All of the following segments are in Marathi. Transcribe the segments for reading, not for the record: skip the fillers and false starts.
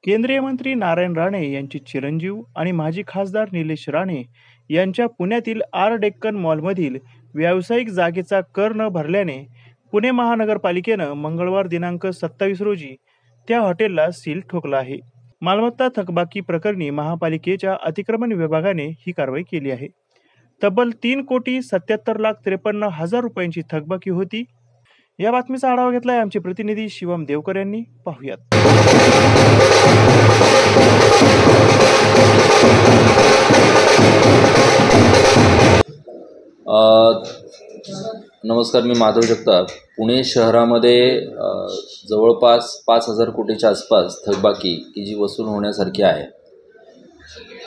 केंद्रीय मंत्री नारायण राणे यांचे चिरंजीव आणि माजी खासदार निलेश राणे यांच्या पुण्यातील आर डेक्कन मॉलमधील व्यावसायिक जागेचा कर न भरल्याने पुणे महानगरपालिकेनं मंगळवार दिनांक 27 रोजी त्या हॉटेलला सील ठोकला आहे. मालमत्ता थकबाकी प्रकरणी महापालिकेच्या अतिक्रमण विभागाने ही कारवाई केली आहे. तब्बल 3,77,53,हजार रुपयांची थकबाकी होती. या बातमीचा आढावा घेतलाय आमचे प्रतिनिधी शिवम देवकर यांनी. पाहुयात. नमस्कार, मी माधव जगताप. पुणे शहरामध्ये जवळपास 5,000 कोटीच्या आसपास थकबाकी की जी वसूल होण्यासारखी आहे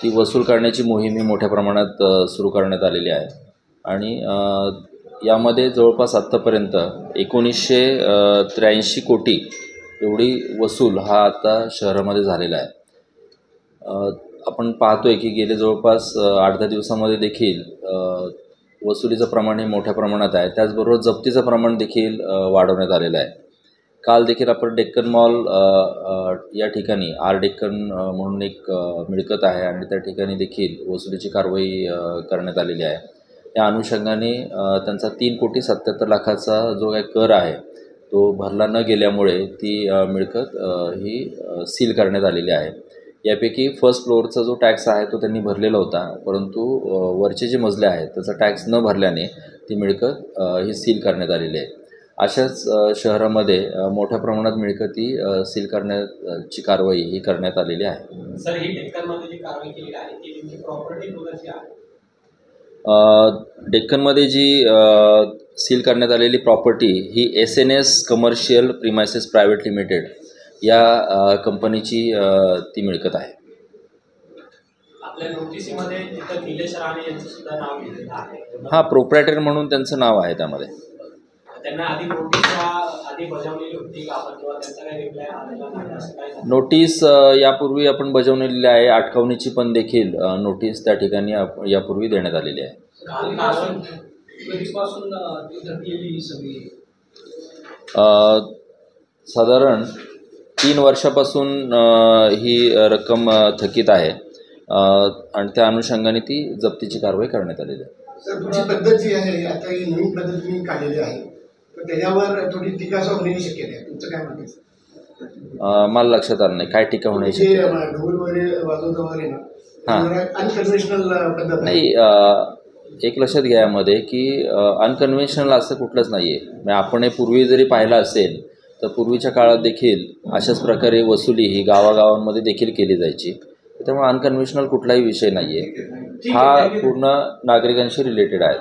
ती वसूल करण्याची मोहीम ही मोठ्या प्रमाणात सुरू करण्यात आलेली आहे. आणि यामध्ये जवळपास आत्तापर्यंत 1983 कोटी एवढी वसूल हा आता शहरामध्ये झालेला आहे. आपण पाहतोय की गेले जवळपास 8-10 दिवसामध्ये देखील वसुलीचं प्रमाण हे मोठ्या प्रमाणात आहे. त्याचबरोबर जप्तीचं प्रमाण देखील वाढवण्यात आलेलं आहे. काल देखील आपण डेक्कन मॉल या ठिकाणी आर डेक्कन म्हणून एक मिळकत आहे आणि त्या ठिकाणी देखील वसुलीची कारवाई करण्यात आलेली आहे. या अनुषंगाने त्यांचा 3,77,00,000चा जो काही कर आहे तो भरला न गेल्यामुळे ती मिळकत ही सील करण्यात आलेली आहे. यापैकी फर्स्ट फ्लोअरचा जो टॅक्स आहे तो त्यांनी भरलेला होता, परंतु वरचे जे मजले आहेत त्याचा टॅक्स न भरल्याने ती मिळकत ही सील करण्यात आलेली आहे. अशाच शहरामध्ये मोठ्या प्रमाणात मिळकती सील करण्याची कारवाई ही करण्यात आलेली आहे. सर, ही डेक्कनमध्ये जी कारवाई केली आहे ती नेमकी प्रॉपर्टी कोणाची आहे? डेक्कनमध्ये जी सील करण्यात आलेली प्रॉपर्टी ही SNS commercial premises private limited या कंपनीची ती मिळकत आहे. आपल्या नोटिसीमध्ये तिथं निलेश राणे यांचं सुद्धा नाव लिहिलेलं आहे. हां, प्रोप्रायटर म्हणून त्यांचं नाव आहे त्यामध्ये. त्यांना आधी नोटीस बजावलेली होती का आपण, किंवा त्यांचा काही रिप्लाय आलेला नाही असं काय? नोटीस यापूर्वी आपण बजावलेली आहे. अटकावणीची पण देखील नोटीस त्या ठिकाणी यापूर्वी देण्यात आलेली आहे. साधारण 3 वर्षापासून ही रक्कम थकीत आहे आणि त्या अनुषंगाने ती जप्तीची कारवाई करण्यात आलेली आहे. सर, तुमची पद्धत जी आहे आता ही नवीन पद्धत तुम्ही काढलेली आहे, तर त्याच्यावर थोडी टीका होण्याची शक्यता आहे. तुमचं काय म्हणते? मला लक्षात आलं नाही काय टीका होण्याची शक्यता. ढोल वगैरे वाजवता वगैरे ना, अनकन्व्हेन्शनल पद्धत नाही. एक लक्षात घ्या यामध्ये की अनकन्व्हेन्शनल असं कुठलंच नाही आहे. म्हणजे आपण हे पूर्वी जरी पाहिलं असेल तर पूर्वीच्या काळात देखील अशाच प्रकारे वसुली ही गावागावांमध्ये देखील केली जायची. त्यामुळे अनकन्व्हेन्शनल कुठलाही विषय नाही आहे. हा पूर्ण नागरिकांशी रिलेटेड आहे.